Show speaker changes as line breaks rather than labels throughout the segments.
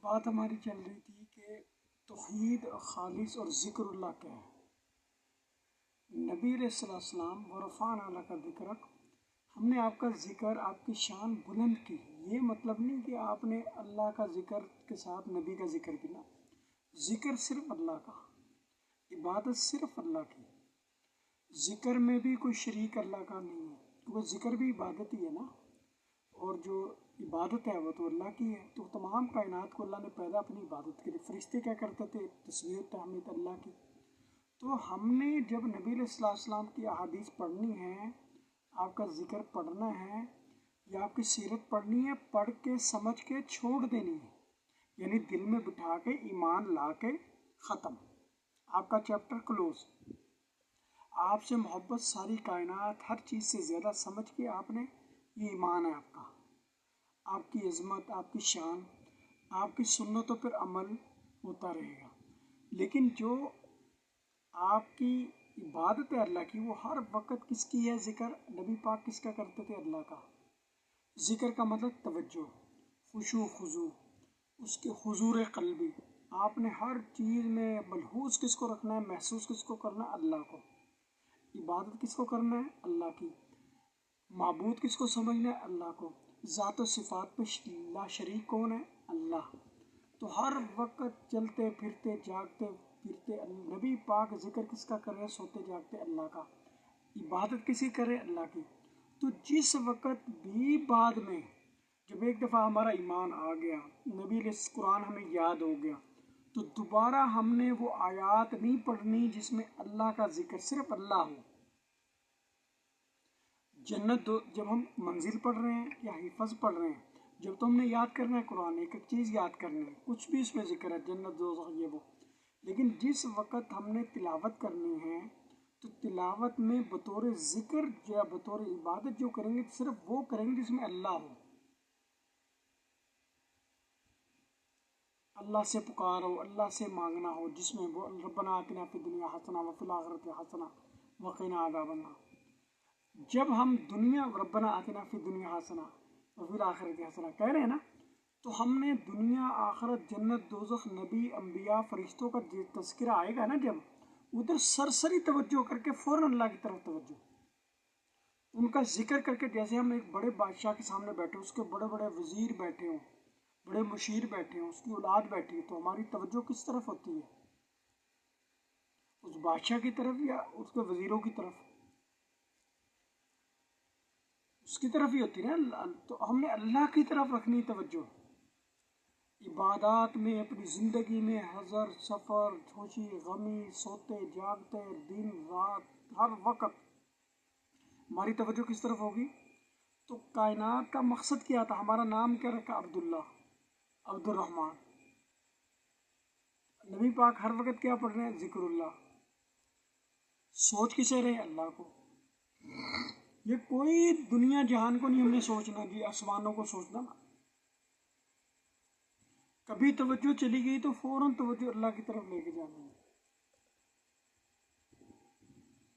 بات ہماری چل رہی تھی کہ توحید خالص اور ذکر اللہ کیا ہے۔ نبی علیہ السلام ورفعنا لک ذکرک، ہم نے آپ کا ذکر، آپ کی شان بلند کی۔ یہ مطلب نہیں کہ آپ نے اللہ کا ذکر کے ساتھ نبی کا ذکر کیا، ذکر صرف اللہ کا، عبادت صرف اللہ کی، ذکر میں بھی کوئی شریک اللہ کا نہیں ہے، کیونکہ ذکر بھی عبادت ہی ہے نا، اور جو عبادت ہے وہ تو اللہ کی ہے۔ تو تمام کائنات کو اللہ نے پیدا اپنی عبادت کے لیے۔ فرشتے کیا کرتے تھے؟ تسبیح و تحمید اللہ کی۔ تو ہم نے جب نبی علیہ السلام کی احادیث پڑھنی ہے، آپ کا ذکر پڑھنا ہے یا آپ کی سیرت پڑھنی ہے، پڑھ کے سمجھ کے چھوڑ دینی ہے، یعنی دل میں بٹھا کے ایمان لا کے ختم، آپ کا چیپٹر کلوز۔ آپ سے محبت ساری کائنات ہر چیز سے زیادہ سمجھ کے آپ نے، یہ ایمان ہے آپ کا، آپ کی عظمت، آپ کی شان، آپ کی سنتوں پر عمل ہوتا رہے گا۔ لیکن جو آپ کی عبادت ہے اللہ کی، وہ ہر وقت کس کی ہے؟ ذکر۔ نبی پاک کس کا کرتے تھے؟ اللہ کا۔ ذکر کا مطلب توجہ، خشوع خضوع، اس کے حضور قلبی۔ آپ نے ہر چیز میں ملحوظ کس کو رکھنا ہے؟ محسوس کس کو کرنا ہے؟ اللہ کو۔ عبادت کس کو کرنا ہے؟ اللہ کی۔ معبود کس کو سمجھنا ہے؟ اللہ کو۔ ذات و صفات پہ لا شریک کون ہے؟ اللہ۔ تو ہر وقت چلتے پھرتے جاگتے پھرتے نبی پاک ذکر کس کا کر رہے ہیں؟ سوتے جاگتے اللہ کا۔ عبادت کسی کرے؟ اللہ کی۔ تو جس وقت بھی بعد میں جب ایک دفعہ ہمارا ایمان آ گیا، نبی علیہ قرآن ہمیں یاد ہو گیا، تو دوبارہ ہم نے وہ آیات نہیں پڑھنی جس میں اللہ کا ذکر، صرف اللہ ہو۔ جنت جب ہم منزل پڑھ رہے ہیں یا حفظ پڑھ رہے ہیں، جب تو ہم نے یاد کرنا ہے قرآن، ایک ایک چیز یاد کرنی ہے، کچھ بھی اس میں ذکر ہے، جنت دوزخ یہ وہ۔ لیکن جس وقت ہم نے تلاوت کرنی ہے، تو تلاوت میں بطور ذکر یا بطور عبادت جو کریں گے، صرف وہ کریں گے جس میں اللہ ہو۔ اللہ سے پکارو، اللہ سے مانگنا ہو، جس میں وہ ربنا آتنا فی الدنیا حسنہ وفی الآخرۃ حسنہ وقنا عذاب النار۔ جب ہم دنیا ربنا آتنا فی الدنیا حسنہ وفی الآخرۃ حسنہ کہہ رہے ہیں نا، تو ہم نے دنیا، آخرت، جنت، دوزخ، نبی، انبیاء، فرشتوں کا تذکرہ آئے گا نا، جب ادھر سرسری توجہ کر کے فوراً اللہ کی طرف توجہ، ان کا ذکر کر کے، جیسے ہم ایک بڑے بادشاہ کے سامنے بیٹھے، اس کے بڑے بڑے وزیر بیٹھے ہوں، بڑے مشیر بیٹھے ہوں، اس کی اولاد بیٹھی ہے، تو ہماری توجہ کس طرف ہوتی ہے؟ اس بادشاہ کی طرف یا اس کے وزیروں کی طرف؟ اس کی طرف ہی ہوتی ہے نا۔ تو ہم نے اللہ کی طرف رکھنی توجہ۔ عبادات میں، اپنی زندگی میں، حضر، سفر، خوشی، غمی، سوتے جاگتے، دن رات، ہر وقت ہماری توجہ کس طرف ہوگی؟ تو کائنات کا مقصد کیا تھا؟ ہمارا نام کیا رکھا؟ عبداللہ، عبد الرحمن۔ نبی پاک ہر وقت کیا پڑھ رہے ہیں؟ ذکر اللہ۔ سوچ کسے رہے ہیں؟ اللہ کو۔ یہ کوئی دنیا جہان کو نہیں ہم نے سوچنا، جی آسمانوں کو سوچنا نا۔ کبھی توجہ چلی گئی تو فوراً توجہ اللہ کی طرف لے کے جانا ہے۔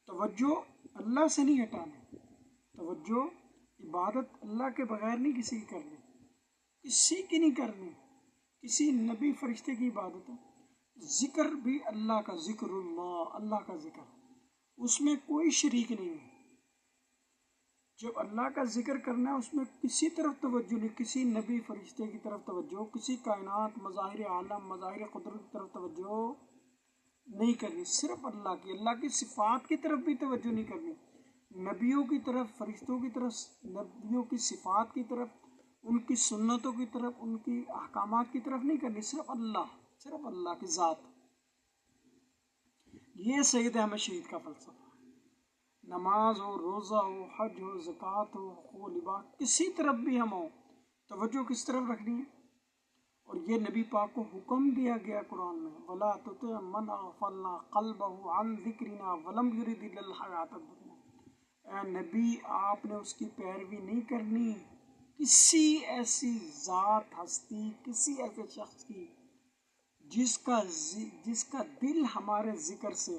توجہ اللہ سے نہیں ہٹانا، توجہ عبادت اللہ کے بغیر نہیں کسی کی کرنی، کسی کی نہیں کرنی، کسی نبی فرشتے کی عبادت ہے۔ ذکر بھی اللہ کا، ذکر اللہ، اللہ کا ذکر، اس میں کوئی شریک نہیں ہے۔ جب اللہ کا ذکر کرنا ہے، اس میں کسی طرف توجہ نہیں، کسی نبی فرشتے کی طرف توجہ، کسی کائنات، مظاہر عالم، مظاہر قدرت کی طرف توجہ نہیں کرنی، صرف اللہ کی۔ اللہ کی صفات کی طرف بھی توجہ نہیں کرنی، نبیوں کی طرف، فرشتوں کی طرف، نبیوں کی صفات کی طرف، ان کی سنتوں کی طرف، ان کی احکامات کی طرف نہیں کرنی، صرف اللہ، صرف اللہ کی ذات۔ یہ سید احمد شہید کا فلسفہ۔ نماز ہو، روزہ ہو، حج ہو، زکوٰۃ ہو، حقوق و لباس، کسی طرف بھی ہم ہوں، توجہ کس طرف رکھنی ہے؟ اور یہ نبی پاک کو حکم دیا گیا قرآن میں، وَلَا تُطِعْ مَنْ أَغْفَلْنَا قَلْبَهُ عَنْ ذِكْرِنَا وَلَمْ يُرِدْ إِلَّا الْحَيَاةَ الدُّنْيَا۔ اے نبی، آپ نے اس کی پیروی نہیں کرنی، کسی ایسی ذات، ہستی، کسی ایسے شخص کی جس کا دل ہمارے ذکر سے،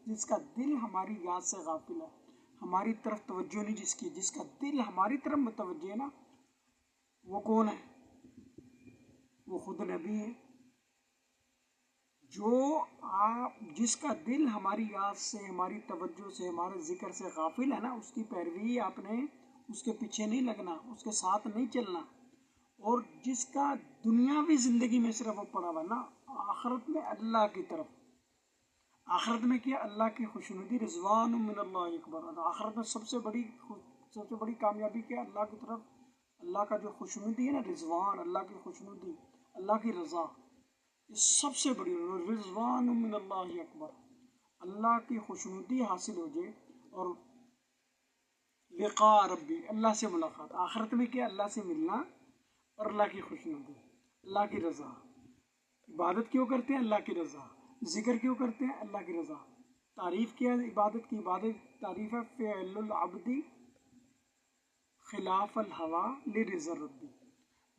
جس کا دل ہماری یاد سے غافل ہے، ہماری طرف توجہ نہیں جس کا دل ہماری طرف متوجہ ہے نا، وہ کون ہے؟ وہ خود نبی ہیں. جس کا دل ہماری یاد سے، ہماری توجہ سے، ہمارے ذکر سے غافل ہے نا، اس کی پیروی آپ نے اس کے پیچھے نہیں لگنا، اس کے ساتھ نہیں چلنا. اور جس کا دنیاوی زندگی میں صرف وہ پڑا ہوا نا، آخرت میں اللہ کی طرف، آخرت میں کیا؟ اللہ کی خوشنودی، رضوان من اللہ اکبر. آخرت میں سب سے بڑی کامیابی کیا؟ اللہ کی طرف، اللہ کا جو خوشنودی ہے نا، رضوان، اللہ کی خوشنودی، اللہ کی رضا، یہ سب سے بڑی. رضوان من اللہ اکبر، اللہ کی خوشنودی حاصل ہو جائے. اور لقاء ربی، اللہ سے ملاقات. آخرت میں کیا؟ اللہ سے ملنا اور اللہ کی خوشنودی، اللہ کی رضا. عبادت کیوں کرتے ہیں؟ اللہ کی رضا. ذکر کیوں کرتے ہیں؟ اللہ کی رضا. تعریف کیا ہے عبادت کی؟ عبادت تعریف ہے فعل العبد خلاف الہوا لرضا ربی.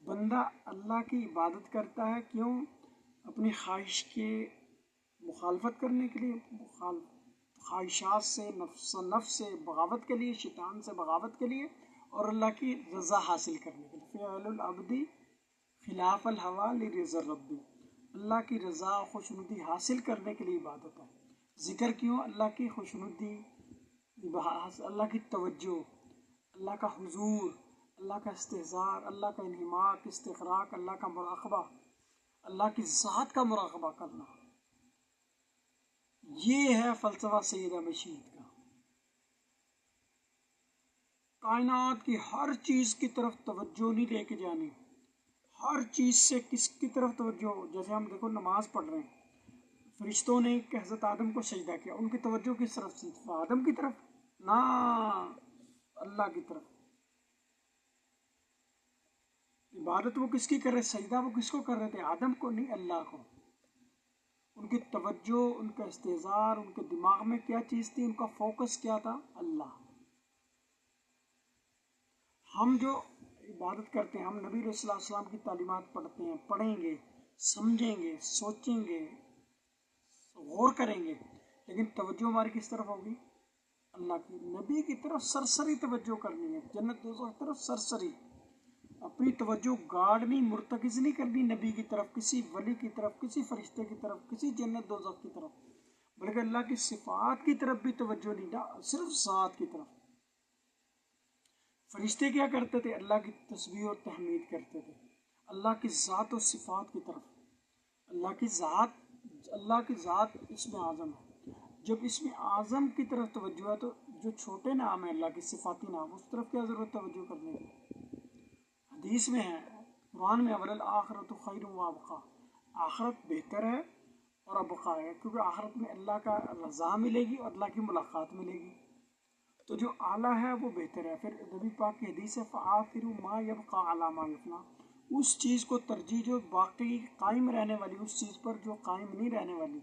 بندہ اللہ کی عبادت کرتا ہے، کیوں؟ اپنی خواہش کے مخالفت کرنے کے لیے، خواہشات سے، نفس سے بغاوت کے لیے، شیطان سے بغاوت کے لیے، اور اللہ کی رضا حاصل کرنے کے لیے. فعل العبد خلاف الہوا لرضا ربی، اللہ کی رضا خوشنودی حاصل کرنے کے لیے عبادت ہے. ذکر کیوں؟ اللہ کی خوشنودی، اللہ کی توجہ، اللہ کا حضور، اللہ کا استحضار، اللہ کا انہماک، استغراق، اللہ کا مراقبہ، اللہ کی ذات کا مراقبہ کرنا. یہ ہے فلسفہ سید مشید کا. کائنات کی ہر چیز کی طرف توجہ نہیں لے کے جانی، ہر چیز سے کس کی طرف توجہ ہو. جیسے ہم دیکھو نماز پڑھ رہے ہیں، فرشتوں نے حضرت آدم کو سجدہ کیا، ان کی توجہ کس طرف تھی؟ آدم کی طرف نہ، اللہ کی طرف. عبادت وہ کس کی کر رہے؟ سجدہ وہ کس کو کر رہے تھے؟ آدم کو نہیں، اللہ کو. ان کی توجہ، ان کا استحضار، ان کے دماغ میں کیا چیز تھی؟ ان کا فوکس کیا تھا؟ اللہ. ہم جو عبادت کرتے ہیں، ہم نبی علیہ السلام کی تعلیمات پڑھتے ہیں، پڑھیں گے، سمجھیں گے، سوچیں گے، غور کریں گے، لیکن توجہ ہماری کس طرف ہوگی؟ اللہ کی. نبی کی طرف سرسری توجہ کرنی ہے، جنت دوزخ کی طرف سرسری. اپنی توجہ گاڑنی، مرتکز نہیں کرنی نبی کی طرف، کسی ولی کی طرف، کسی فرشتے کی طرف، کسی جنت دوزخ کی طرف، بلکہ اللہ کی صفات کی طرف بھی توجہ نہیں نا، صرف ذات کی طرف. فرشتے کیا کرتے تھے؟ اللہ کی تسبیح اور تحمید کرتے تھے. اللہ کی ذات و صفات کی طرف، اللہ کی ذات اسم اعظم ہے. جب اسم اعظم کی طرف توجہ ہے تو جو چھوٹے نام ہیں اللہ کی صفاتی نام، اس طرف کیا ضرورت توجہ کرنے کی؟ حدیث میں ہے، قرآن میں، وَلَلْآخِرَةُ خَيْرٌ وَأَبْقَىٰ، آخرت بہتر ہے اور ابقا ہے، کیونکہ آخرت میں اللہ کا رضا ملے گی اور اللہ کی ملاقات ملے گی. تو جو اعلیٰ ہے وہ بہتر ہے. پھر نبی پاک کی حدیث ہے فَآخِرُ مَا يَبْقَىٰ عَلَىٰ مَا يَفْنَىٰ، اس چیز کو ترجیح جو باقی قائم رہنے والی، اس چیز پر جو قائم نہیں رہنے والی،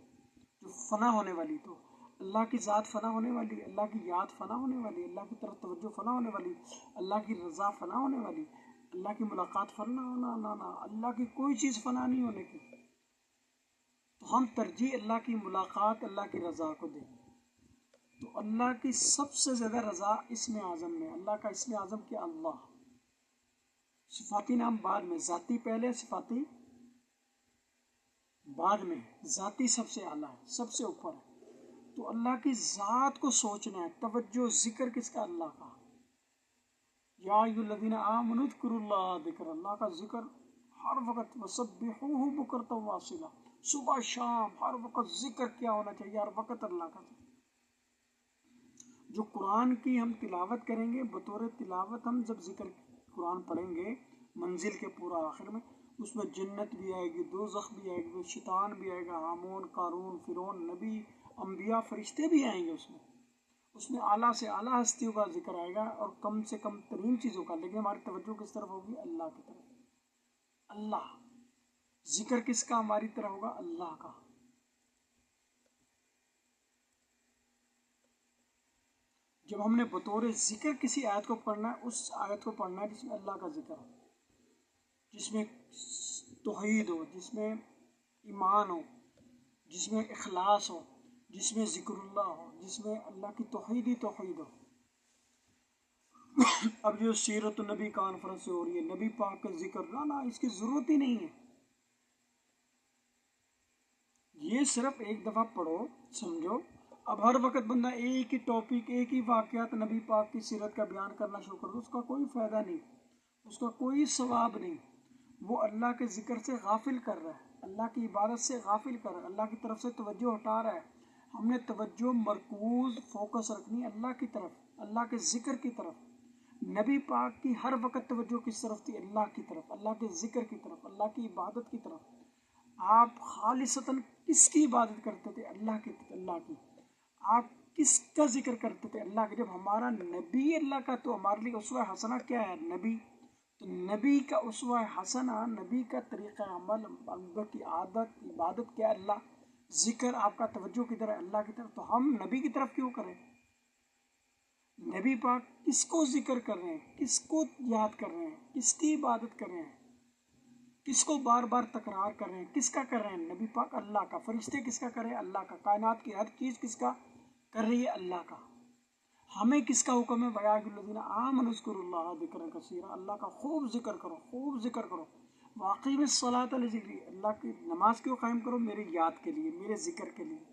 جو فنا ہونے والی. تو اللہ کی ذات فنا ہونے والی، اللہ کی یاد فنا ہونے والی، اللہ کی طرف توجہ فنا ہونے والی، اللہ کی رضا فنا ہونے والی، اللہ کی ملاقات فنا ہونا، نہ اللہ کی کوئی چیز فنا نہیں ہونے کی. تو ہم ترجیح اللہ کی ملاقات، اللہ کی رضا کو دیں. تو اللہ کی سب سے زیادہ رضا اسم اعظم میں. اللہ کا اسم اعظم کیا؟ اللہ. صفاتی نام بعد میں، ذاتی پہلے، صفاتی بعد میں. ذاتی سب سے اعلیٰ ہے، سب سے اوپر ہے. تو اللہ کی ذات کو سوچنا ہے. توجہ، ذکر کس کا؟ اللہ کا. یا ایھا الذین آمنوا اذکروا اللہ ذکر، اللہ کا ذکر ہر وقت. وسبحوہ بکرۃ واصیلا، صبح شام ہر وقت ذکر کیا ہونا چاہیے؟ ہر وقت اللہ کا ذکر. جو قرآن کی ہم تلاوت کریں گے، بطور تلاوت ہم جب ذکر قرآن پڑھیں گے منزل کے پورا آخر میں، اس میں جنت بھی آئے گی، دوزخ بھی آئے گی، شیطان بھی آئے گا، ہامون، قارون، فرعون، نبی، انبیاء، فرشتے بھی آئیں گے. اس میں اعلیٰ سے اعلیٰ ہستیوں کا ذکر آئے گا اور کم سے کم ترین چیزوں کا. لیکن ہماری توجہ کس طرف ہوگی؟ اللہ کی طرف. اللہ. ذکر کس کا ہماری طرف ہوگا؟ اللہ کا. جب ہم نے بطور ذکر کسی آیت کو پڑھنا ہے، اس آیت کو پڑھنا ہے جس میں اللہ کا ذکر ہو، جس میں توحید ہو، جس میں ایمان ہو، جس میں اخلاص ہو، جس میں ذکر اللہ ہو، جس میں اللہ کی توحید ہو. اب جو سیرت النبی کانفرنس سے ہو رہی ہے، نبی پاک کا ذکر، نہ اس کی ضرورت ہی نہیں ہے. یہ صرف ایک دفعہ پڑھو سمجھو. اب ہر وقت بندہ ایک ہی ٹاپک ایک ہی واقعات نبی پاک کی سیرت کا بیان کرنا شروع کر دو، اس کا کوئی فائدہ نہیں، اس کا کوئی ثواب نہیں. وہ اللہ کے ذکر سے غافل کر رہا ہے، اللہ کی عبادت سے غافل کر رہا ہے، اللہ کی طرف سے توجہ ہٹا رہا ہے. ہم نے توجہ مرکوز فوکس رکھنی اللہ کی طرف، اللہ کے ذکر کی طرف. نبی پاک کی ہر وقت توجہ کس طرف تھی؟ اللہ کی طرف، اللہ کے ذکر کی طرف، اللہ کی عبادت کی طرف. آپ خالصتاً کس کی عبادت کرتے تھے؟ اللہ کی. آپ کس کا ذکر کرتے تھے؟ اللہ کے. جب ہمارا نبی اللہ کا، تو ہمارے لیے اسوہ حسنہ کیا ہے؟ نبی. تو نبی کا اسوہ حسنہ، نبی کا طریقہ عمل، نبی کی عادت، عبادت کیا ہے؟ اللہ. ذکر آپ کا توجہ کدھر ہے؟ اللہ کی طرف. تو ہم نبی کی طرف کیوں کریں؟ نبی پاک کس کو ذکر کر رہے ہیں؟ کس کو یاد کر رہے ہیں؟ کس کی عبادت کر رہے ہیں؟ کس کو بار بار تکرار کر رہے ہیں؟ کس کا کر رہے ہیں؟ نبی پاک اللہ کا. فرشتے کس کا کر رہے ہیں؟ اللہ کا. کائنات کی ہر چیز کس کا کر رہی ہے؟ اللہ کا. ہمیں کس کا حکم ہے؟ وَيَا الَّذِينَ آمَنُوا اذْكُرُوا اللَّهَ ذِكْرًا كَثِيرًا. اللہ کا خوب ذکر کرو، خوب ذکر کرو. وَأَقِيمِ الصَّلَاةَ لِذِكْرِي. اللہ کی نماز کیوں قائم کرو؟ میرے یاد کے لیے، میرے ذکر کے لیے.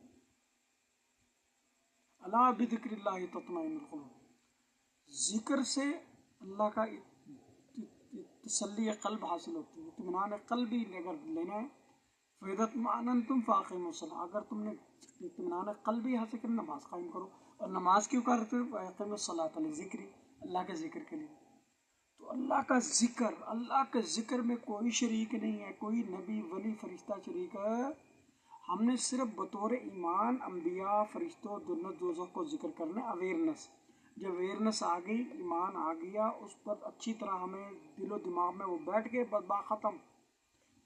الا بذکر اللہ تطمئن القلوب. ذکر سے اللہ کا تسلی قلب حاصل ہوتی ہے، اطمینان قلب ہی اگر لینا ہے. فَإِذَا اطْمَأْنَنْتُمْ فَأَقِيمُوا الصَّلَاةَ. اگر تم نے اطمینان قلب ہی حاصل کرنا، نماز قائم کرو. اور نماز کیوں کرتے ہو؟ وَأَقِيمُوا الصَّلَاةَ لِذِكْرِي. اللہ کے ذکر کے لیے. تو اللہ کا ذکر، اللہ کے ذکر میں کوئی شریک نہیں ہے، کوئی نبی ولی فرشتہ شریک ہے. ہم نے صرف بطور ایمان انبیاء فرشتوں جنت دوزخ کو ذکر کرنا، اویئرنیس. جب اویئرنیس آ گئی، ایمان آ گیا، اس پر اچھی طرح ہمیں دل و دماغ میں وہ بیٹھ گئے، بس بات ختم.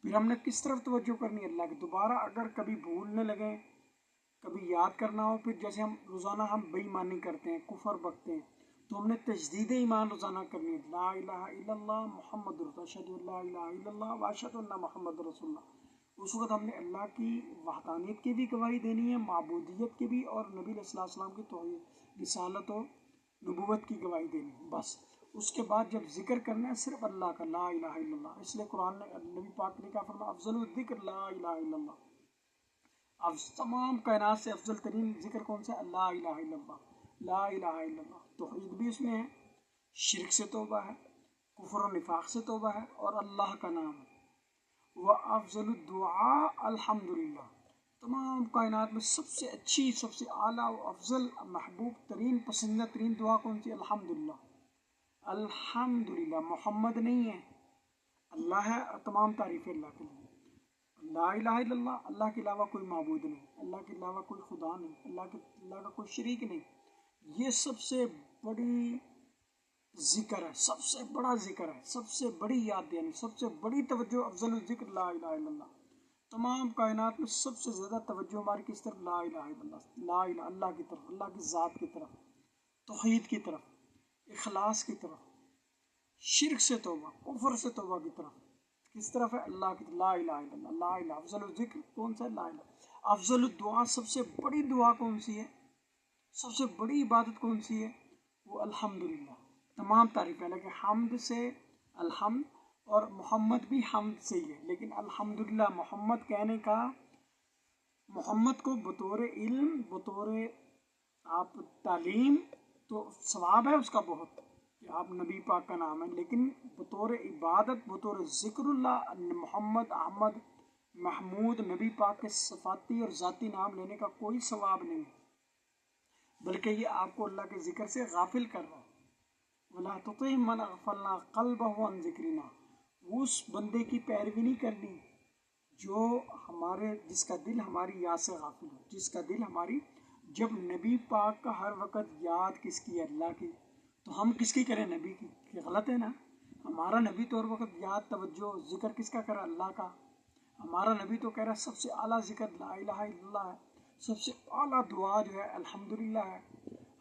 پھر ہم نے کس طرف توجہ کرنی ہے؟ اللہ کی. دوبارہ اگر کبھی بھولنے لگیں، کبھی یاد کرنا ہو، پھر جیسے ہم روزانہ بے ایمانی کرتے ہیں، کفر بکتے ہیں، تو ہم نے تجدید ایمان روزانہ کرنی ہے. لا الہ الا اللہ محمد رسول اللہ، اشہد ان لا الہ الا اللہ واشہد ان محمد رسول اللہ. اس وقت ہم نے اللہ کی وحدانیت کی بھی گواہی دینی ہے، معبودیت کی بھی، اور نبی علیہ السلام کی توحید، رسالت و نبوت کی گواہی دینی ہے. بس اس کے بعد جب ذکر کرنا ہے صرف اللہ کا، لا الہ الا اللہ. اس لیے قرآن نے، نبی پاک نے کہا فرمایا افضل الذکر لا الہ الا اللہ. اب تمام کائنات سے افضل ترین ذکر کون سا ہے؟ لا الہ الا اللہ. لا الہ الا اللہ. توحید بھی اس میں ہے، شرک سے توبہ ہے، کفر و نفاق سے توبہ ہے، اور اللہ کا نام ہے. وَأَفْضَلُ الدُّعَاء الحمدللہ. تمام کائنات میں سب سے اچھی، سب سے اعلیٰ و افضل، محبوب ترین، پسندیدہ ترین دعا کون سی؟ الحمدللہ. الحمدللہ. محمد نہیں ہے، اللہ ہے، اور تمام تعریف اللہ کے لیے. لا الہ الا اللہ. اللہ کے علاوہ کوئی معبود نہیں، اللہ کے علاوہ کوئی خدا نہیں، اللہ کا کوئی شریک نہیں. یہ سب سے بڑی ذکر ہے، سب سے بڑا ذکر ہے، سب سے بڑی یاد دینی، سب سے بڑی توجہ. افضل الذکر لا الہ الا اللہ. تمام کائنات میں سب سے زیادہ توجہ ہماری کس طرف؟ لا الہ الا اللہ. لا الہ، اللہ کی طرف، اللہ کی ذات کی طرف، توحید کی طرف، اخلاص کی طرف، شرک سے توبہ، کفر سے توبہ کی طرف. کس طرف ہے؟ اللہ کی طرف. لا الہ الا اللہ. لا الہ. افضل الذکر کون سا ہے؟ لا الہ. افضل الدعا، سب سے بڑی دعا کون سی ہے؟ سب سے بڑی عبادت کون سی ہے؟ وہ الحمدللہ. تمام تعریفیں، لیکن حمد سے، الحمد اور محمد بھی حمد سے ہی ہے، لیکن الحمدللہ محمد کہنے کا، محمد کو بطور علم، بطور آپ تعلیم تو ثواب ہے اس کا بہت کہ آپ نبی پاک کا نام ہے، لیکن بطور عبادت، بطور ذکر اللہ، محمد، احمد، محمود، نبی پاک کے صفاتی اور ذاتی نام لینے کا کوئی ثواب نہیں، بلکہ یہ آپ کو اللہ کے ذکر سے غافل کر رہا ہے. وَلَا تُطِعْ مَنْ أَغْفَلْنَا قَلْبَهُ عَنْ ذِكْرِنَا. اس بندے کی پیروی نہیں کرنی جو جس کا دل ہماری یاد سے غافل ہو، جس کا دل ہماری. جب نبی پاک کا ہر وقت یاد کس کی ہے؟ اللہ کی. تو ہم کس کی کریں؟ نبی کی. یہ غلط ہے نا. ہمارا نبی تو ہر وقت یاد، توجہ، ذکر کس کا کرا؟ اللہ کا. ہمارا نبی تو کہہ رہا ہے سب سے اعلیٰ ذکر لا الہ الا اللہ ہے، سب سے اعلیٰ دعا جو ہے الحمدللہ ہے.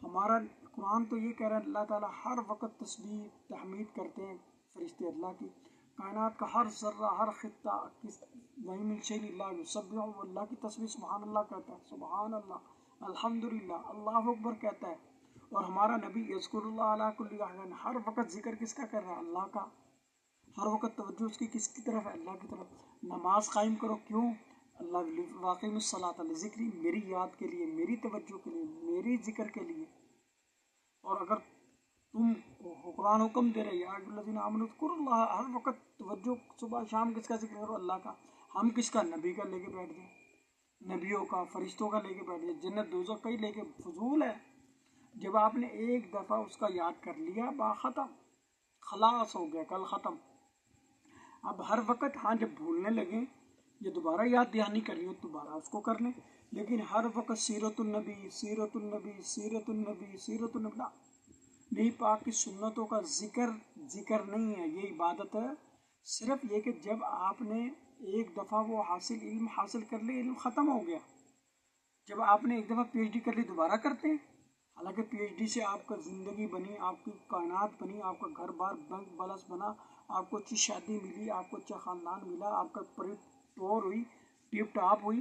ہمارا قرآن تو یہ کہہ رہا ہے اللہ تعالیٰ ہر وقت تسبیح تحمید کرتے ہیں فرشتے اللہ کی. کائنات کا ہر ذرہ، ہر خطہ، وَإِن مِّن شَيْءٍ إِلَّا يُسَبِّحُ، وہ اللہ کی تسبیح سبحان اللہ کہتا ہے، سبحان اللہ، الحمدللہ، اللہ اکبر کہتا ہے. اور ہمارا نبی یذکر اللہ علی کل احیان، ہر وقت ذکر کس کا کر رہا ہے؟ اللہ کا. ہر وقت توجہ اس کی کس کی طرف ہے؟ اللہ کی طرف. نماز قائم کرو، کیوں؟ واقعی الصلاۃ لذکری، میری یاد کے لیے، میری توجہ کے لیے، میری ذکر کے لیے. اور اگر تم قرآن حکم دے رہے یا الذین آمنوا اذکروا اللہ، ہر وقت توجہ صبح شام کس کا ذکر کرو؟ اللہ کا. ہم کس کا؟ نبی کا لے کے بیٹھ جائیں، نبیوں کا، فرشتوں کا لے کے بیٹھ جائیں، جنت دوزخ کا ہی لے کے. فضول ہے. جب آپ نے ایک دفعہ اس کا یاد کر لیا، با ختم، خلاص ہو گیا، کل ختم. اب ہر وقت ہاں جب بھولنے لگیں یا دوبارہ یاد دہانی کرنی ہو دوبارہ اس کو کر لیں، لیکن ہر وقت سیرت النبی سیرت النبی سیرت النبی سیرت النبی. نبی پاک کی سنتوں کا ذکر نہیں ہے، یہ عبادت ہے. صرف یہ کہ جب آپ نے ایک دفعہ وہ علم حاصل کر لی، علم ختم ہو گیا. جب آپ نے ایک دفعہ پی ایچ ڈی کر لی دوبارہ کرتے ہیں. حالانکہ پی ایچ ڈی سے آپ کا زندگی بنی، آپ کی کائنات بنی، آپ کا گھر بار بنک بلس بنا، آپ کو اچھی شادی ملی، آپ کو اچھا خاندان ملا، آپ کا پری ٹور ہوئی، ٹیپ ٹاپ ہوئی،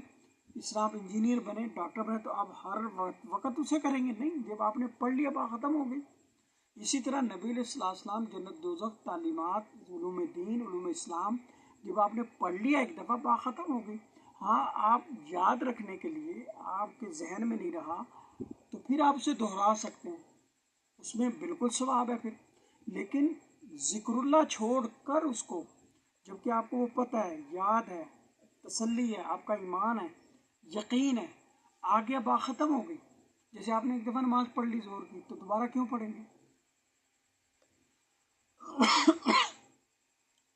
اس طرح آپ انجینئر بنے، ڈاکٹر بنے، تو آپ ہر وقت اسے کریں گے نہیں. جب آپ نے پڑھ لیا بات ختم ہو گئی. اسی طرح نبی علیہ السلام جنت دوزخ، تعلیمات، علوم دین، علوم اسلام، جب آپ نے پڑھ لیا ایک دفعہ بات ختم ہو گئی. ہاں آپ یاد رکھنے کے لیے آپ کے ذہن میں نہیں رہا تو پھر آپ اسے دہرا سکتے ہیں، اس میں بالکل ثواب ہے پھر. لیکن ذکر اللہ چھوڑ کر اس کو، جبکہ آپ کو وہ پتہ ہے، یاد ہے، تسلی ہے، آپ کا ایمان ہے، یقین ہے، آ گیا بات ختم ہو گئی. جیسے آپ نے ایک دفعہ نماز پڑھ لی زور کی، تو دوبارہ کیوں پڑھیں گے؟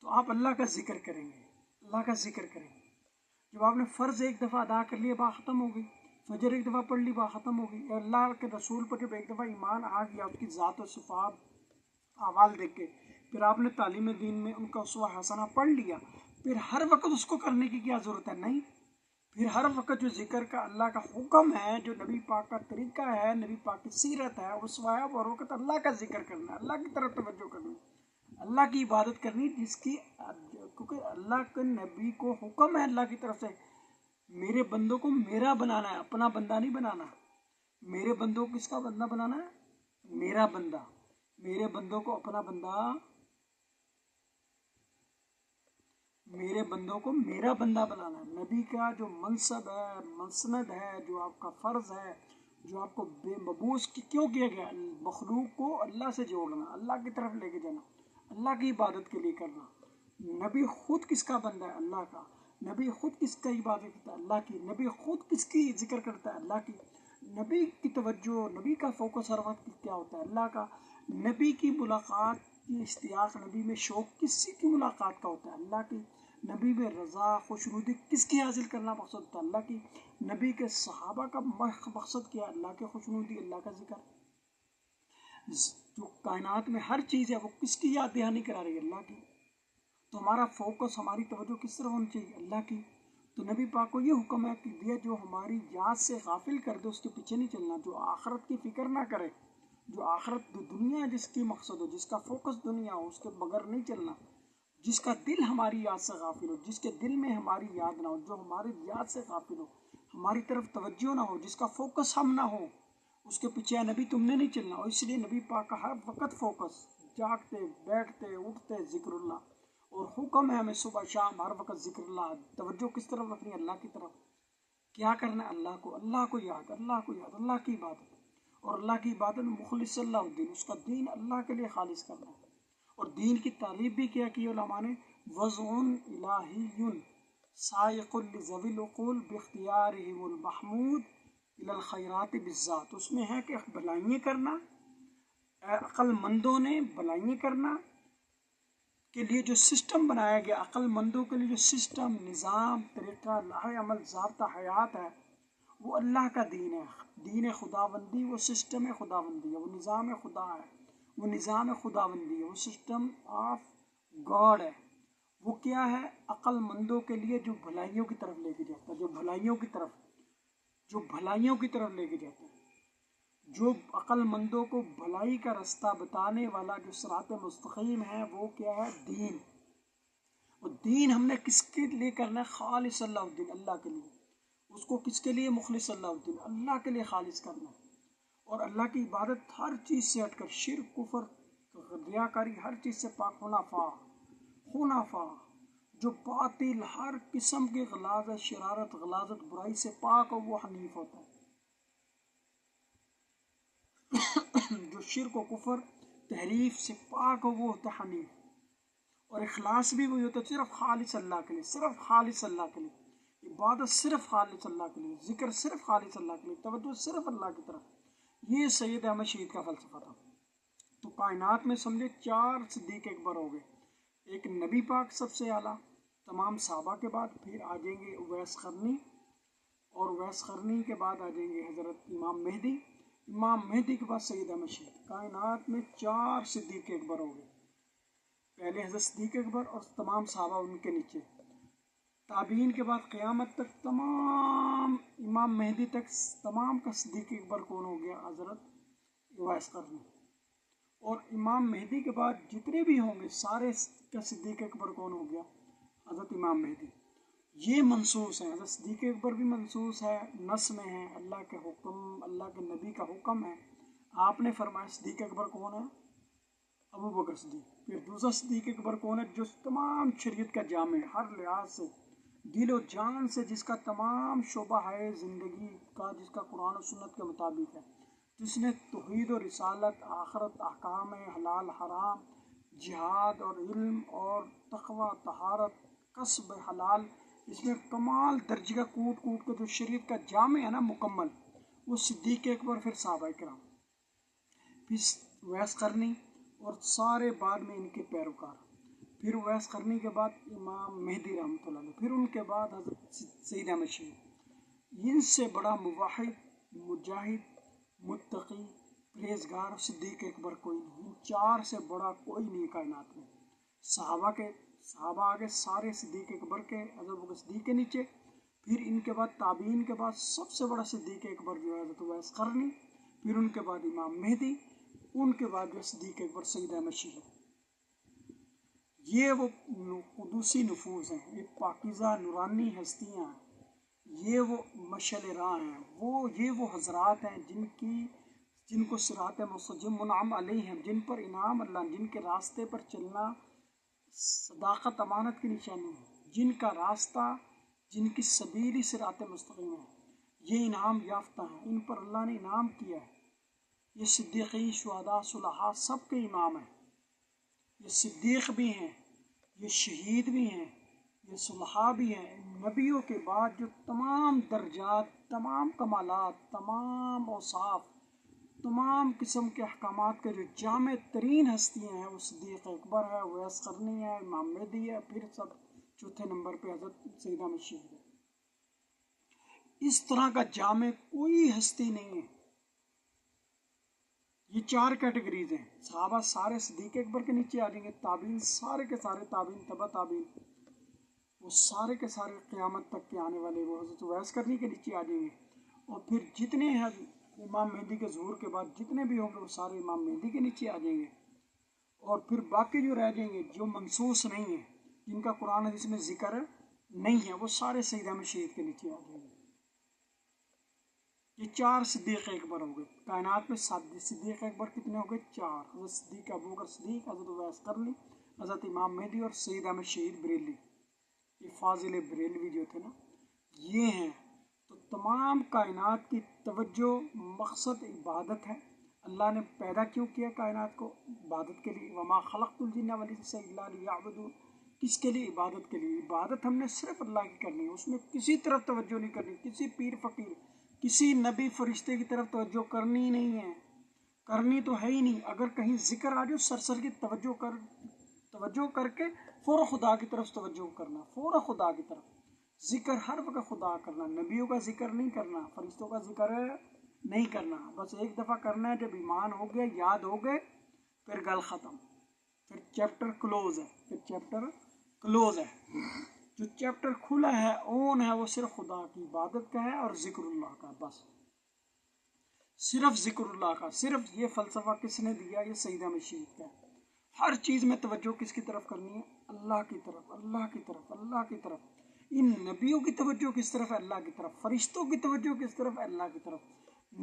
تو آپ اللہ کا ذکر کریں گے، اللہ کا ذکر کریں گے. جب آپ نے فرض ایک دفعہ ادا کر لیا بات ختم ہو گئی. فجر ایک دفعہ پڑھ لی بات ختم ہو گئی. اللہ کے رسول پر جب ایک دفعہ ایمان آ گیا، اس کی ذات و صفات اعمال دیکھ کے، پھر آپ نے تعلیم دین میں ان کا اسوہ حسنہ پڑھ لیا، پھر ہر وقت اس کو کرنے کی کیا ضرورت ہے؟ نہیں. پھر ہر وقت جو ذکر کا اللہ کا حکم ہے، جو نبی پاک کا طریقہ ہے، نبی پاک کی سیرت ہے، اسوہ ہے، اور وقت اللہ کا ذکر کرنا، اللہ کی طرف توجہ کرنا، اللہ کی عبادت کرنی، جس کی کیونکہ اللہ کے نبی کو حکم ہے اللہ کی طرف سے، میرے بندوں کو میرا بنانا ہے، اپنا بندہ نہیں بنانا. میرے بندوں کو کس کا بندہ بنانا ہے؟ میرا بندہ. میرے بندوں کو اپنا بندہ، میرے بندوں کو میرا بندہ بنانا ہے. نبی کا جو منصب ہے، مسند ہے، جو آپ کا فرض ہے، جو آپ کو بے مبعوث کیوں کیا گیا؟ مخلوق کو اللہ سے جوڑنا، اللہ کی طرف لے کے جانا، اللہ کی عبادت کے لیے کرنا. نبی خود کس کا بندہ ہے؟ اللہ کا. نبی خود کس کا عبادت کرتا ہے؟ اللہ کی. نبی خود کس کی ذکر کرتا ہے؟ اللہ کی. نبی کی توجہ، نبی کا فوکس ہر وقت کیا ہوتا ہے؟ اللہ کا. نبی کی ملاقات کی اشتیاق، نبی میں شوق کسی کی ملاقات کا ہوتا ہے؟ اللہ کی. نبی میں رضا، خوشنودی کس کی حاصل کرنا مقصد ہوتا ہے؟ اللہ کی. نبی کے صحابہ کا مقصد کیا؟ اللہ کے خوشنودی، اللہ کا ذکر. جو کائنات میں ہر چیز ہے وہ کس کی یاد دہانی کرا رہی ہے؟ اللہ کی. تو ہمارا فوکس، ہماری توجہ کس طرح ہونی چاہیے؟ اللہ کی. تو نبی پاک کو یہ حکم ہے کہ دیا جو ہماری یاد سے غافل کر دے اس کے پیچھے نہیں چلنا، جو آخرت کی فکر نہ کرے، جو آخرت دنیا جس کی مقصد ہو، جس کا فوکس دنیا ہو، اس کے بغیر نہیں چلنا. جس کا دل ہماری یاد سے غافل ہو، جس کے دل میں ہماری یاد نہ ہو، جو ہماری یاد سے غافل ہو، ہماری طرف توجہ نہ ہو، جس کا فوکس ہم نہ ہو، اس کے پیچھے نبی تم نے نہیں چلنا. اور اس لیے نبی پاک کا ہر وقت فوکس، جاگتے بیٹھتے اٹھتے ذکر اللہ. اور حکم ہے ہمیں صبح شام ہر وقت ذکر اللہ. توجہ کس طرف رکھنی ہے؟ اللہ کی طرف. کیا کرنا ہے؟ اللہ کو، اللہ کو یاد، اللہ کو یاد، اللہ کی عبادت. اور اللہ کی عبادت مخلص اللہ الدین، اس کا دین اللہ کے لیے خالص کرنا ہے. اور دین کی تعریف بھی کیا کی علماء نے؟ وضع الہی سائق لذوی العقول باختیارہم المحمود الی الخیرات بالذات. اس میں ہے کہ بھلائیاں کرنا، عقل مندوں نے بھلائیاں کرنا کے لیے جو سسٹم بنایا گیا، عقل مندوں کے لیے جو سسٹم، نظام، طریقہ، لاہ عمل، ضابطہ حیات ہے، وہ اللہ کا دین ہے. دین خداوندی، وہ سسٹم خداوندی ہے، وہ نظام خدا ہے، وہ نظام خداوندی ہے، وہ سسٹم آف گاڈ ہے. وہ کیا ہے؟ عقل مندوں کے لیے جو بھلائیوں کی طرف لے کے جاتا ہے، جو بھلائیوں کی طرف، جو بھلائیوں کی طرف لے کے جاتا ہے، جو عقل مندوں کو بھلائی کا رستہ بتانے والا جو صراط مستقیم ہے، وہ کیا ہے؟ دین. اور دین ہم نے کس کے لیے کرنا ہے؟ خالص اللہ الدین، اللہ کے لیے. اس کو کس کے لیے؟ مخلص اللہ الدین، اللہ کے لیے خالص کرنا. اور اللہ کی عبادت ہر چیز سے ہٹ کر، شرک، کفر، ریاکاری، ہر چیز سے پاک، حنفا. جو باطل ہر قسم کی غلاظت، شرارت، غلاظت، برائی سے پاک ہو وہ حنیف ہوتا ہے۔ جو شرک و کفر، تحریف سے پاک ہو وہ ہوتا ہے حنیف۔ اور اخلاص بھی وہی ہوتا ہے، صرف خالص اللہ کے لیے، صرف خالص اللہ کے لیے، عبادت صرف خالص اللہ کے لیے، ذکر صرف خالص اللہ کے لیے، توجہ صرف اللہ کی طرف۔ یہ سید احمد شہید کا فلسفہ تھا۔ تو کائنات میں سمجھے 4 صدیق اکبر ہو گئے، ایک نبی پاک سب سے اعلیٰ، تمام صحابہ کے بعد پھر آ جائیں گے اویس قرنی، اور اویس قرنی کے بعد آ جائیں گے حضرت امام مہدی، امام مہدی کے بعد سید احمد شہید۔ کائنات میں 4 صدیق اکبر ہو گئے، پہلے حضرت صدیق اکبر اور تمام صحابہ ان کے نیچے، تابعین کے بعد قیامت تک تمام امام مہدی تک تمام کا صدیق اکبر کون ہو گیا؟ حضرت اویس قرنی۔ اور امام مہدی کے بعد جتنے بھی ہوں گے سارے کا صدیق اکبر کون ہو گیا؟ حضرت امام مہدی۔ یہ منصوص ہے، حضرت صدیق اکبر بھی منصوص ہے، نص میں ہے، اللہ کے حکم، اللہ کے نبی کا حکم ہے۔ آپ نے فرمایا صدیق اکبر کون ہے؟ ابو بکر صدیق۔ پھر دوسرا صدیق اکبر کون ہے؟ جو تمام شریعت کا جامع، ہر لحاظ سے دل و جان سے، جس کا تمام شعبہ ہے زندگی کا، جس کا قرآن و سنت کے مطابق ہے، جس نے توحید و رسالت، آخرت، احکام حلال حرام، جہاد اور علم اور تقوی، طہارت، کسب حلال، اس میں کمال درجے کا کوٹ کوٹ کے جو شریعت کا جامع ہے نا مکمل، وہ صدیق اکبر، پھر صحابہ کرام، پھر اویس قرنی اور سارے بعد میں ان کے پیروکار، پھر اویس قرنی کے بعد امام مہدی رحمۃ اللہ علیہ، پھر ان کے بعد حضرت سید احمد شہید۔ ان سے بڑا موحد، مجاہد، متقی، پرہیزگار صدیق اکبر کوئی نہیں، ان 4 سے بڑا کوئی نہیں کائنات میں۔ صحابہ آگے سارے صدیق اکبر کے، حضرت بکر صدیق کے نیچے، پھر ان کے بعد تابعین کے بعد سب سے بڑا صدیق اکبر جو ہے حضرت اویس قرنی، پھر ان کے بعد امام مہدی، ان کے بعد جو صدیق اکبر سید احمد شہید۔ یہ وہ قدوسی نفوذ ہیں، یہ پاکیزہ نورانی ہستیاں ہیں، یہ وہ مشعل راہ ہیں، یہ وہ حضرات ہیں جن کو صراط مستقیم منعم علیہم، جن پر انعام اللہ، جن کے راستے پر چلنا صداقت امانت کی نشانی ہے، جن کا راستہ، جن کی سبیل صراط مستقیم ہے، یہ انعام یافتہ ہیں، ان پر اللہ نے انعام کیا ہے۔ یہ صدیقین، شہداء، صلحاء سب کے امام ہیں، یہ صدیق بھی ہیں، یہ شہید بھی ہیں، یہ صلحاء بھی ہیں۔ نبیوں کے بعد جو تمام درجات، تمام کمالات، تمام اوصاف، تمام قسم کے احکامات کے جو جامع ترین ہستیاں ہیں، وہ صدیق اکبر ہے، اویس قرنی ہے، امام مہدی ہے، پھر سب چوتھے نمبر پہ حضرت سید احمد شہید ہے۔ اس طرح کا جامع کوئی ہستی نہیں ہے۔ یہ 4 کیٹیگریز ہیں، صحابہ سارے صدیق اکبر کے نیچے آ جائیں گے، تابعین سارے کے سارے، تابعین تبع تابعین وہ سارے کے سارے قیامت تک کے آنے والے وہ حضرت اویس قرنی کے نیچے آ جائیں گے، اور پھر جتنے ہیں امام مہدی کے ظہور کے بعد جتنے بھی ہوں گے وہ سارے امام مہدی کے نیچے آ جائیں گے، اور پھر باقی جو رہ جائیں گے جو منصوص نہیں ہیں، جن کا قرآن حدیث میں ذکر نہیں ہے، وہ سارے سید احمد شہید کے نیچے آ جائیں گے۔ یہ 4 صدیق اکبر ہو گئے کائنات میں۔ صدیق اکبر کتنے ہو گئے؟ 4، حضرت صدیق ابوبکر صدیق، حضرت اویس قرنی، حضرت امام مہدی اور سید احمد شہید بریلوی۔ یہ فاضل بریلوی جو تھے نا، یہ ہیں۔ تو تمام کائنات کی توجہ، مقصد عبادت ہے۔ اللہ نے پیدا کیوں کیا کائنات کو؟ عبادت کے لیے۔ وما خلقت الجن والانس الا لیعبدون۔ کس کے لیے؟ عبادت کے لیے۔ عبادت ہم نے صرف اللہ کی کرنی ہے، اس میں کسی طرف توجہ نہیں کرنی، کسی پیر فقیر، کسی نبی فرشتے کی طرف توجہ کرنی نہیں ہے، کرنی تو ہے ہی نہیں۔ اگر کہیں ذکر آ جائے سر کی توجہ کر کے فوراً خدا کی طرف توجہ کرنا، فوراً خدا کی طرف ذکر، ہر وقت خدا کرنا، نبیوں کا ذکر نہیں کرنا، فرشتوں کا ذکر نہیں کرنا، بس ایک دفعہ کرنا ہے، جب ایمان ہو گئے، یاد ہو گئے، پھر گل ختم، پھر چیپٹر کلوز ہے، جو چیپٹر کھلا ہے اون ہے وہ صرف خدا کی عبادت کا ہے اور ذکر اللہ کا، بس صرف ذکر اللہ کا۔ صرف یہ فلسفہ کس نے دیا؟ یہ سید احمد شہید کا ہے۔ ہر چیز میں توجہ کس کی طرف کرنی ہے؟ اللہ کی طرف، اللہ کی طرف، اللہ کی طرف۔ ان نبیوں کی توجہ کس طرف ہے؟ اللہ کی طرف۔ فرشتوں کی توجہ کس طرف ہے؟ اللہ کی طرف۔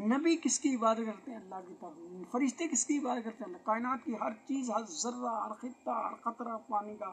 نبی کس کی عبادت کرتے ہیں؟ اللہ کی طرف۔ فرشتے کس کی عبادت کرتے ہیں؟ کائنات کی ہر چیز، ہر ذرہ، ہر خطہ، ہر قطرہ پانی کا،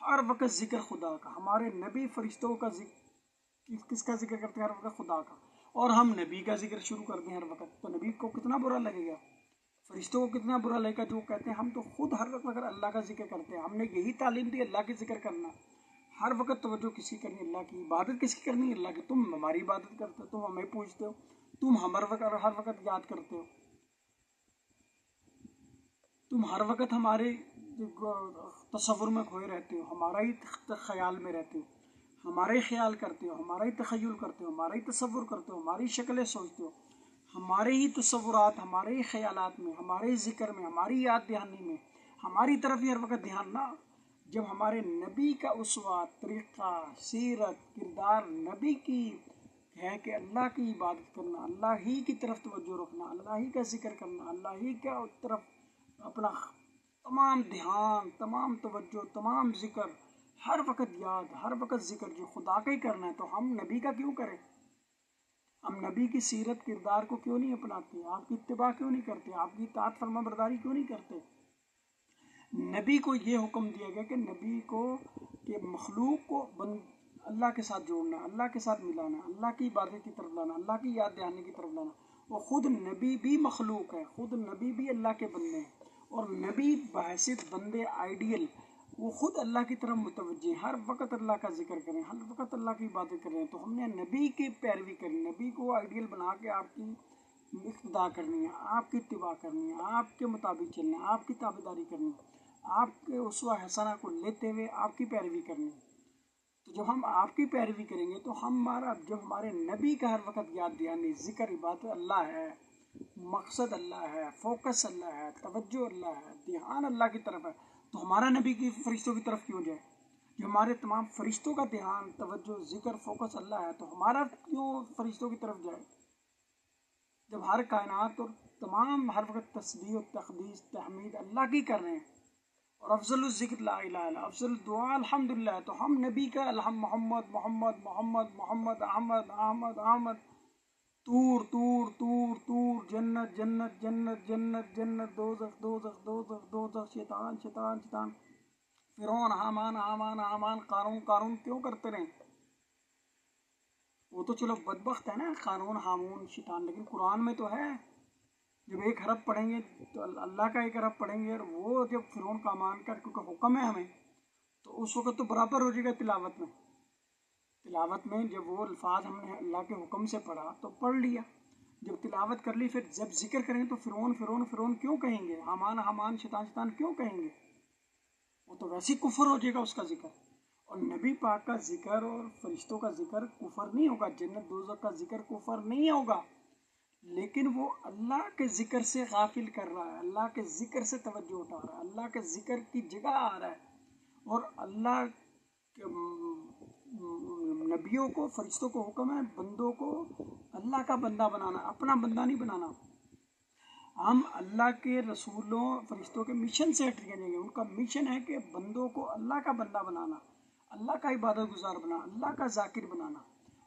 ہر وقت ذکر خدا کا. ہمارے نبی فرشتوں کا ذکر، کس کا ذکر کرتے ہیں ہر وقت؟ خدا کا. اور ہم نبی کا ذکر شروع کر دیں ہر وقت، تو نبی کو کتنا برا لگے گا، فرشتوں کو کتنا برا لگے گا جو کہتے ہیں ہم تو خود ہر وقت اگر اللہ کا ذکر کرتے ہیں. ہم نے یہی تعلیم دی اللہ کی ذکر کرنا، ہر وقت توجہ کسی کرنی، اللہ کی عبادت کس کی کرنی؟ اللہ کی. تم ہماری عبادت کرتے ہو، تم ہمیں پوچھتے ہو، تم ہر وقت یاد کرتے ہو، تم ہر وقت ہمارے تصور میں کھوئے رہتے ہو، ہمارا ہی خیال میں رہتے ہو، ہمارا ہی خیال کرتے ہو، ہمارا ہی تخیل کرتے ہو، ہمارا ہی تصور کرتے ہو، ہماری شکلیں سوچتے ہو، ہمارے ہی تصورات، ہمارے ہی خیالات میں، ہمارے ہی ذکر میں، ہماری یاد دہانی میں، ہماری طرف ہی ہر وقت دھیان نہ. جب ہمارے نبی کا اسوات، طریقہ، سیرت، کردار نبی کی ہے کہ اللہ کی عبادت کرنا، اللہ ہی کی طرف توجہ رکھنا، اللہ ہی کا ذکر کرنا، اللہ ہی کا طرف اپنا تمام دھیان، تمام توجہ، تمام ذکر، ہر وقت یاد، ہر وقت ذکر جو خدا کا ہی کرنا ہے، تو ہم نبی کا کیوں کریں؟ ہم نبی کی سیرت، کردار کو کیوں نہیں اپناتے؟ آپ کی اتباع کیوں نہیں کرتے؟ آپ کی اطاعت فرما برداری کیوں نہیں کرتے؟ نبی کو یہ حکم دیا گیا کہ نبی کو کہ مخلوق کو اللہ کے ساتھ جوڑنا، اللہ کے ساتھ ملانا، اللہ کی عبادت کی طرف لانا، اللہ کی یاد دہانی کی طرف لانا. وہ خود نبی بھی مخلوق ہے، خود نبی بھی اللہ کے بندے ہیں، اور نبی بحیثیت بندے آئیڈیل وہ خود اللہ کی طرف متوجہ ہیں، ہر وقت اللہ کا ذکر کریں، ہر وقت اللہ کی عبادت کریں. تو ہم نے نبی کی پیروی کرنی، نبی کو آئیڈیل بنا کے آپ کی اقتدا کرنی ہے، آپ کی اتباع کرنی ہے، آپ کے مطابق چلنا ہے، آپ کی تابعداری کرنی ہے، آپ کے اسوہ حسنہ کو لیتے ہوئے آپ کی پیروی کرنی ہے. تو جب ہم آپ کی پیروی کریں گے تو جب ہمارے نبی کا ہر وقت یاد دہانی، ذکر، عبادت اللہ ہے، مقصد اللہ ہے، فوکس اللہ ہے، توجہ اللہ ہے، دھیان اللہ کی طرف ہے، تو ہمارا نبی کی فرشتوں کی طرف کیوں جائے؟ جو ہمارے تمام فرشتوں کا دھیان، توجہ، ذکر، فوکس اللہ ہے، تو ہمارا کیوں فرشتوں کی طرف جائے؟ جب ہر کائنات اور تمام ہر وقت تسبیح و تقدیس، تحمید اللہ کی کر رہے ہیں، اور افضل الذکر لا الہ الا، افضل الدعاء الحمدللہ، تو ہم نبی کا محمد محمد محمد محمد، احمد احمد احمد، طور طور طور طور، جنت جنت جنت جنت جنت، دوزخ دوزخ دوزخ دوزخ، شیطان شیطان شیطان، فرعون حامان حامان حامان، قارون قارون کیوں کرتے رہیں؟ وہ تو چلو بدبخت ہے نا، قارون حامون شیطان، لیکن قرآن میں تو ہے جب ایک حرف پڑھیں گے تو اللہ کا ایک حرف پڑھیں گے، اور وہ جب فرعون حامان کا کیونکہ حکم ہے ہمیں، تو اس وقت تو برابر ہو جائے گا. تلاوت میں جب وہ الفاظ ہم نے اللہ کے حکم سے پڑھا تو پڑھ لیا، جب تلاوت کر لی، پھر جب ذکر کریں تو فرعون فرعون فرعون کیوں کہیں گے، حامان حامان، شیطان شیطان کیوں کہیں گے؟ وہ تو ویسے کفر ہو جائے گا اس کا ذکر. اور نبی پاک کا ذکر اور فرشتوں کا ذکر کفر نہیں ہوگا، جنت دوزخ کا ذکر کفر نہیں ہوگا، لیکن وہ اللہ کے ذکر سے غافل کر رہا ہے، اللہ کے ذکر سے توجہ اٹھا رہا ہے، اللہ کے ذکر کی جگہ آ رہا ہے. اور اللہ کے نبیوں کو، فرشتوں کو حکم ہے بندوں کو اللہ کا بندہ بنانا، اپنا بندہ نہیں بنانا. ہم اللہ کے رسولوں، فرشتوں کے مشن سے ہٹ کے جائیں گے. ان کا مشن ہے کہ بندوں کو اللہ کا بندہ بنانا، اللہ کا عبادت گزار بنانا، اللہ کا ذاکر بنانا.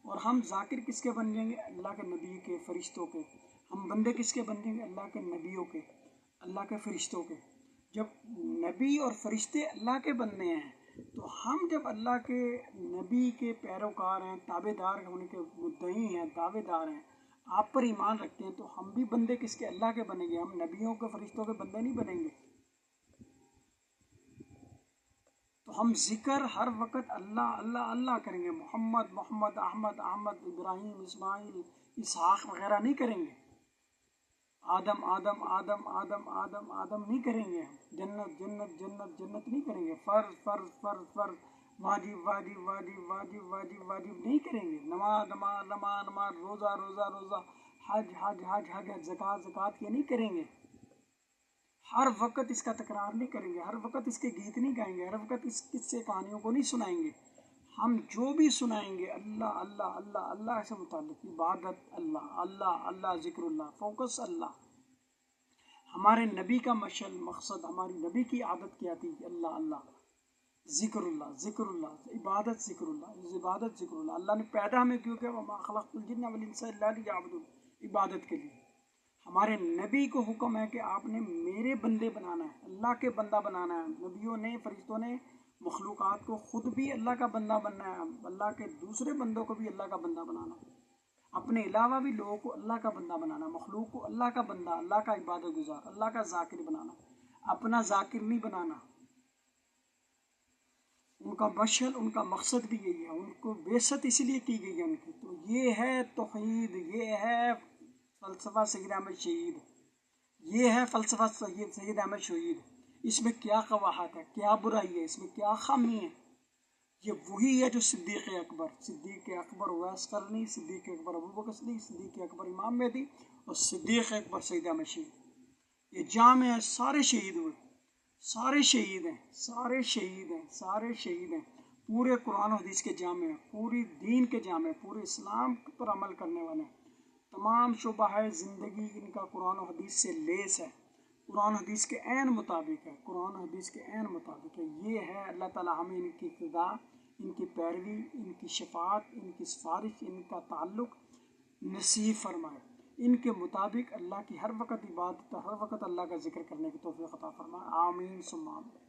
اور ہم ذاکر کس کے بن جائیں گے؟ اللہ کے نبی کے، فرشتوں کے. ہم بندے کس کے بن جائیں گے؟ اللہ کے نبیوں کے، اللہ کے فرشتوں کے. جب نبی اور فرشتے اللہ کے بننے ہیں تو ہم جب اللہ کے نبی کے پیروکار ہیں، تابع دار ہونے کے مدعی ہیں، دعوے دار ہیں، آپ پر ایمان رکھتے ہیں، تو ہم بھی بندے کس کے؟ اللہ کے بنیں گے. ہم نبیوں کے، فرشتوں کے بندے نہیں بنیں گے. تو ہم ذکر ہر وقت اللہ اللہ اللہ کریں گے، محمد محمد احمد احمد، ابراہیم اسماعیل اسحاق وغیرہ نہیں کریں گے. آدم آدم آدم آدم آدم آدم نہیں کریں گے. ہم جنت جنت جنت جنت نہیں کریں گے. فرض فرض فرض فرض، واجب واجب واجب واجب واجب واجب نہیں کریں گے. نماز نماز نماز نماز، روزہ روزہ روزہ، حج حج حج حج، زکوٰۃ زکوٰۃ، یہ نہیں کریں گے. ہر وقت اس کا تکرار نہیں کریں گے، ہر وقت اس کے گیت نہیں گائیں گے، ہر وقت اس قصے کہانیوں کو نہیں سنائیں گے. ہم جو بھی سنائیں گے اللہ اللہ اللہ اللہ سے متعلق، عبادت اللہ اللہ اللہ، ذکر اللہ، فوکس اللہ. ہمارے نبی کا مشعل مقصد، ہماری نبی کی عادت کیا تھی؟ اللہ اللہ، ذکر اللہ ذکر اللہ، عبادت ذکر اللہ، عبادت ذکر اللہ. اللہ نے پیدا ہمیں کیوں کیا؟ وما خلقت الجن والانس الا لیعبدون، عبادت کے لیے. ہمارے نبی کو حکم ہے کہ آپ نے میرے بندے بنانا ہے، اللہ کے بندہ بنانا ہے. نبیوں نے، فرشتوں نے مخلوقات کو خود بھی اللہ کا بندہ بننا ہے، اللہ کے دوسرے بندوں کو بھی اللہ کا بندہ بنانا، اپنے علاوہ بھی لوگوں کو اللہ کا بندہ بنانا، مخلوق کو اللہ کا بندہ، اللہ کا عبادت گزار، اللہ کا ذاکر بنانا، اپنا ذاکر نہیں بنانا۔ ان کا مشعل، ان کا مقصد بھی یہی ہے، ان کو بعثت اس لیے کی گئی ہے ان کی۔ تو یہ ہے توحید، یہ ہے فلسفہ سید احمد شہید، یہ ہے فلسفہ سید احمد شہید۔ اس میں کیا قباحت ہے، کیا برائی ہے، اس میں کیا خامی ہے؟ یہ وہی ہے جو صدیق اکبر اویس قرنی، صدیق اکبر ابوبکر صدیق، صدیق اکبر امام مہدی اور صدیق اکبر سید احمد شہید، یہ جام ہے، سارے شہید ہوئے، سارے شہید ہیں، سارے شہید ہیں، سارے شہید ہیں، پورے قرآن و حدیث کے جامع ہیں، پوری دین کے جامع، پورے اسلام پر عمل کرنے والے ہیں، تمام شعبہ ہے زندگی ان کا قرآن و حدیث سے لیس ہے، قرآن و حدیث کے عین مطابق ہے، قرآن و حدیث کے عین مطابق ہے۔ یہ ہے اللہ تعالیٰ ہمیں ان کی اقتداء، ان کی پیروی، ان کی شفاعت، ان کی سفارش، ان کا تعلق نصیب فرمائے، ان کے مطابق اللہ کی ہر وقت عبادت، ہر وقت اللہ کا ذکر کرنے کی توفیق عطا فرمائے، آمین ثم آمین۔